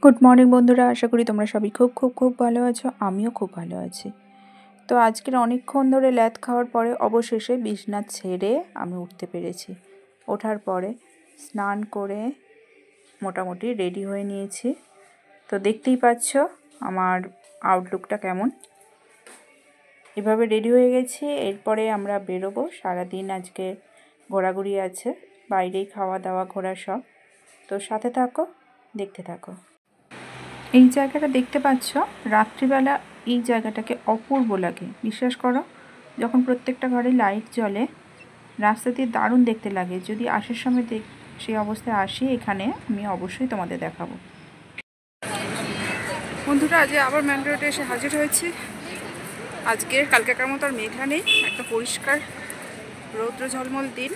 Good morning বন্ধুরা, আশা করি তোমরা সবাই খুব ভালো আছো। আমিও খুব ভালো আছি। তো আজকের অনেকক্ষণ ধরে ল্যাদ খাওয়ার পরে অবশেষে বিছানা ছেড়ে আমি উঠতে পেরেছি। ওঠার পরে স্নান করে মোটামুটি রেডি হয়ে নিয়েছি। তো দেখতেই পাচ্ছ আমার আউটলুকটা কেমন। এভাবে রেডি হয়ে গেছি। এরপরে আমরা বেরোবো। সারাদিন আজকে ঘোরাঘুরি আছে, বাইরেই খাওয়া দাওয়া ঘোরা সব। তো সাথে থাকো, দেখতে থাকো। এই জায়গাটা দেখতে পাচ্ছ, রাত্রিবেলা এই জায়গাটাকে অপূর্ব লাগে। বিশ্বাস করো, যখন প্রত্যেকটা ঘরে লাইট জ্বলে রাস্তা দিয়ে দারুণ দেখতে লাগে। যদি আসার সময় সেই অবস্থায় আসি এখানে, আমি অবশ্যই তোমাদের দেখাবো। বন্ধুরা, আজ আবার ম্যান রোডে এসে হাজির হয়েছি। আজকের কালকেকার মতো আর মেঘলা নেই, একটা পরিষ্কার রৌদ্র ঝলমল দিন।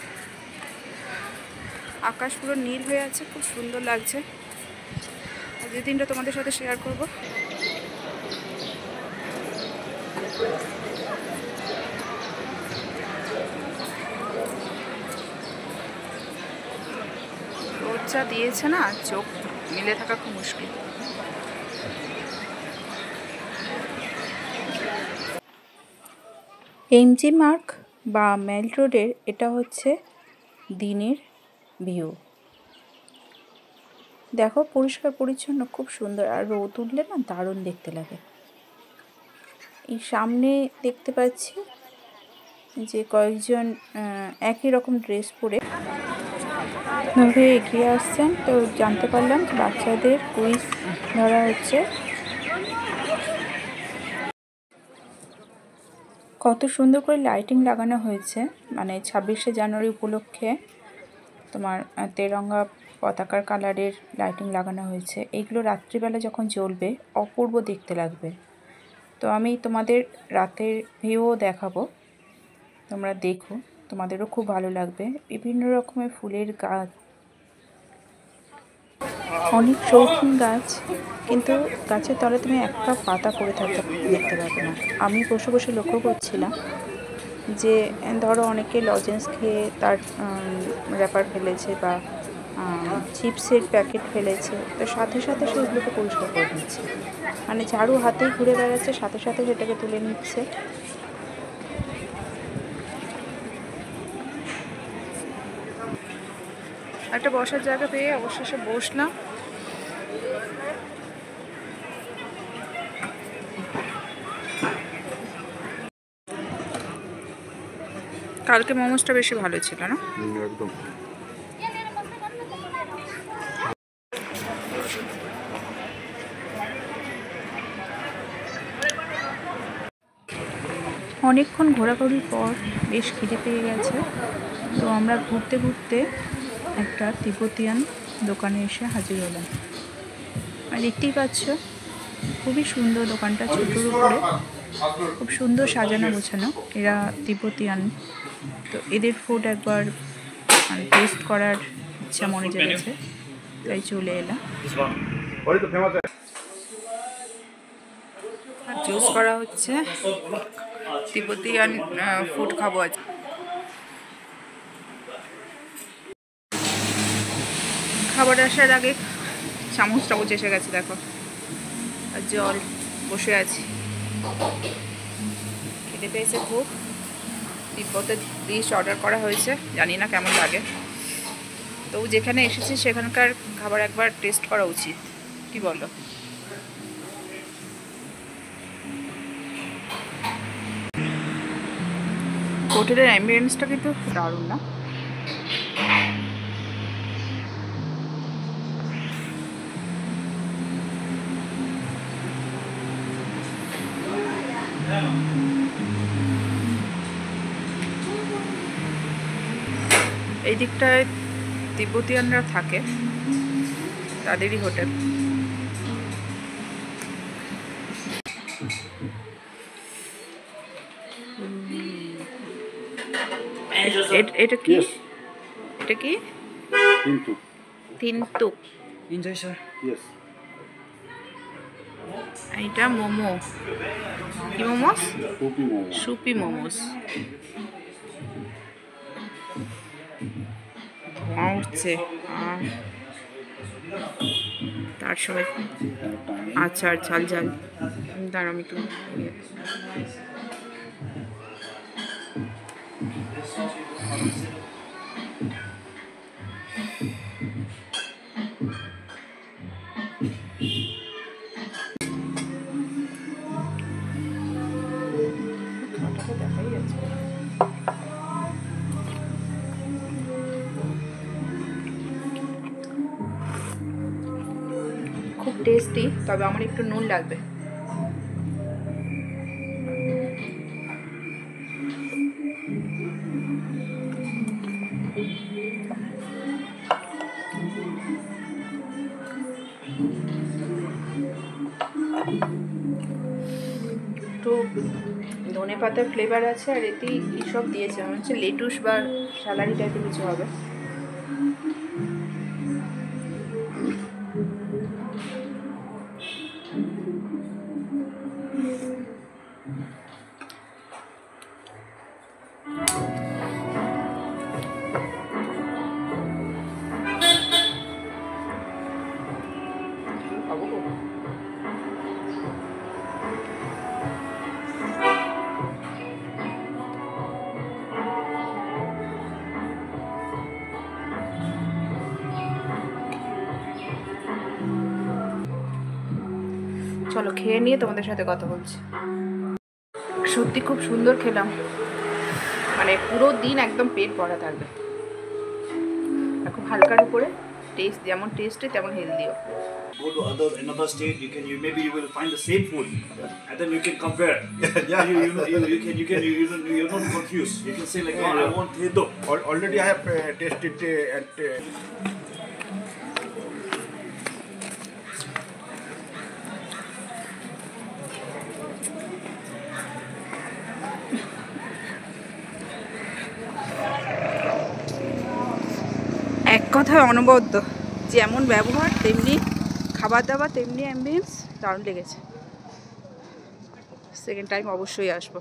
আকাশ পুরো নীল হয়ে আছে, খুব সুন্দর লাগছে। যে দিনটা তোমাদের সাথে শেয়ার করব। রোদ যা দিয়েছে না, চোখ মিলে থাকা খুব মুশকিল। এমজি মার্গ বা মেল রোডের এটা হচ্ছে দিনের ভিউ। দেখো, পরিষ্কার পরিচ্ছন্ন, খুব সুন্দর। আর রোদ উঠলে না দারুণ দেখতে লাগে। এই সামনে দেখতে পাচ্ছি যে কয়েকজন একই রকম ড্রেস পরে ধরে এগিয়ে আসছেন। তো জানতে পারলাম যে বাচ্চাদের কুইজ ধরা হচ্ছে। কত সুন্দর করে লাইটিং লাগানো হয়েছে, মানে 26শে জানুয়ারি উপলক্ষে তোমার তেরঙ্গা পতাকার কালারের লাইটিং লাগানো হয়েছে। এইগুলো রাত্রিবেলা যখন জ্বলবে অপূর্ব দেখতে লাগবে। তো আমি তোমাদের রাতের ভিউও দেখাবো, তোমরা দেখো, তোমাদেরও খুব ভালো লাগবে। বিভিন্ন রকমের ফুলের গাছ, অনেক শৌখিন গাছ, কিন্তু গাছের তলায় তুমি একটা পাতা পড়ে থাকতে দেখতে পাবে না। আমি বসে বসে লক্ষ্য করছিলাম যে ধরো অনেকে লজেন্স খেয়ে তার র্যাপার ফেলেছে বা চিপসের প্যাকেট ফেলেছে, তো সাথে সাথে সেগুলোকে পরিষ্কার করে নিচ্ছে। মানে ঝাড়ু হাতেই ঘুরে বেড়াচ্ছে, সাথে সাথে সেটাকে তুলে নিচ্ছে। একটা বসার জায়গা পেয়ে অবশেষে বসলাম। কালকে মোমোসটা বেশি ভালো ছিল না? একদম। অনেকক্ষণ ঘোরাঘুরির পর বেশ খিদে পেয়ে গেছে। তো আমরা ঘুরতে ঘুরতে একটা তিব্বতিয়ান দোকানে এসে হাজির হলাম। আর দেখতেই পাচ্ছ খুবই সুন্দর দোকানটা, ছোটোর উপরে খুব সুন্দর সাজানো গোছানো। এরা তিব্বতিয়ান, তো এদের ফুড একবার টেস্ট করার ইচ্ছা মনে জেগেছে, তাই চলে এলাম। জুস করা হচ্ছে, তিব্বতিয়ান ফুড খাবো আজ। খাবার আসার আগে চামচ এসে গেছে, দেখো। আর জল, বসে আছি, খেতে পেয়েছে খুব। তিব্বতের ডিশ অর্ডার করা হয়েছে, জানি না কেমন লাগে। তো যেখানে এসেছি সেখানকার খাবার একবার টেস্ট করা উচিত, কি বলো? হোটেলের অ্যাম্বিয়েন্সটা কিন্তু দারুণ না? এই দিকটায় তিব্বতিয়ানরা থাকে, তাদেরই হোটেল। এটা কি? এটা কি? তিনতুক। এটা মোমো। কি মোমোস? সুপি মোমোস। ধোঁয়া উঠছে। তার সময় আচার ঝাল ঝাল। দাঁড়া আমি একটু দেখাই যাচ্ছে। খুব টেস্টি, তবে আমার একটু নুন লাগবে। একটু ধনে পাতার ফ্লেভার আছে, আর এতেই কী সব দিয়েছে, মনে হচ্ছে লেটুস বা স্যালারি টাইপের কিছু হবে। চলো খেয়ে নিয়ে তোমাদের সাথে কথা বলছি। সত্যি খুব সুন্দর খেলাম, মানে পুরো দিন একদম পেট ভরা থাকবে। আর খুব হালকার উপরে, টেস্ট যেমন টেস্টি তেমন হেলদিও। Go to another state, maybe you will find the same food, and then you can compare. Yeah, you're not confused. You can say like, oh, I want Thedo. Already I have tasted at. এক কথায় অনবদ্য, যেমন ব্যবহার তেমনি খাবার দাবার তেমনি ambience, দারুণ লেগেছে। সেকেন্ড টাইম অবশ্যই আসবো।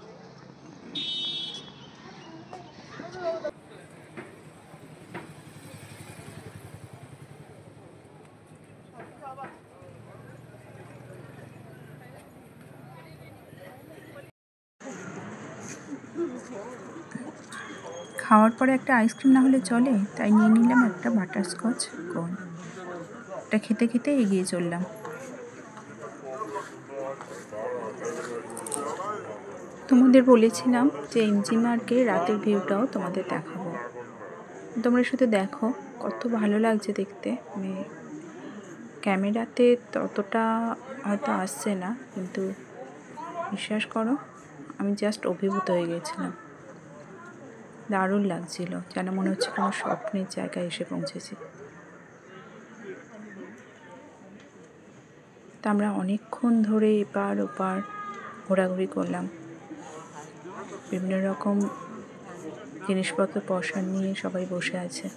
খাওয়ার পরে একটা আইসক্রিম না হলে চলে, তাই নিয়ে নিলাম একটা বাটারস্কচ কোন। এটা খেতে খেতে এগিয়ে চললাম। তোমাদের বলেছিলাম যে এমজি মার্কের রাতের ভিউটাও তোমাদের দেখাবো। তোমরা শুধু দেখো কত ভালো লাগছে দেখতে। মানে ক্যামেরাতে ততটা হয়তো আসছে না, কিন্তু বিশ্বাস করো আমি জাস্ট অভিভূত হয়ে গেছিলাম। দারুণ লাগছিল, যেন মনে হচ্ছে কোনো স্বপ্নের জায়গায় এসে পৌঁছেছি। তা আমরা অনেকক্ষণ ধরে এপার ওপার ঘোরাঘুরি করলাম। বিভিন্ন রকম জিনিসপত্র পসরা নিয়ে সবাই বসে আছে,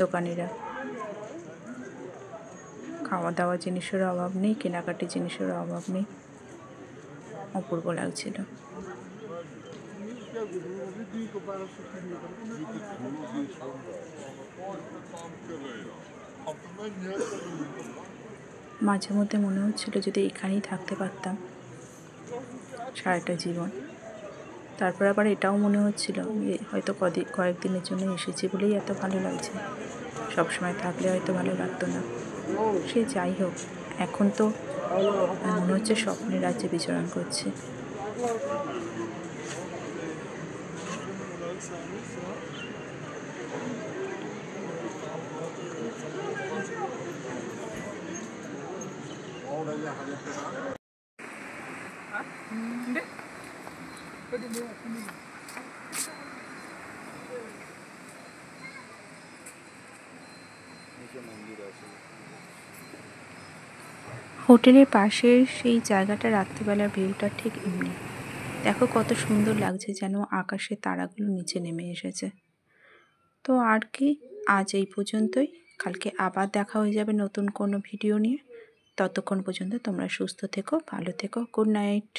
দোকানিরা। খাওয়া দাওয়া জিনিসেরও অভাব নেই, কেনাকাটি জিনিসেরও অভাব নেই। অপূর্ব লাগছিল। মাঝে মধ্যে মনে হচ্ছিল যদি এখানেই থাকতে পারতাম সারাটা জীবন। তারপর আবার এটাও মনে হচ্ছিল হয়তো কয়েকদিনের জন্য এসেছি বলেই এত ভালো লাগছে, সবসময় থাকলে হয়তো ভালো লাগতো না। সে যাই হোক, এখন তো মনে হচ্ছে স্বপ্নের রাজ্যে বিচরণ করছে। হোটেলের পাশের সেই জায়গাটা রাত্রিবেলার ভিউটা ঠিক এমনি। দেখো কত সুন্দর লাগছে, যেন আকাশের তারাগুলো নিচে নেমে এসেছে। তো আর কি, আজ এই পর্যন্তই। কালকে আবার দেখা হয়ে যাবে নতুন কোনো ভিডিও নিয়ে। ততক্ষণ পর্যন্ত তোমরা সুস্থ থেকো, ভালো থেকো। Good night.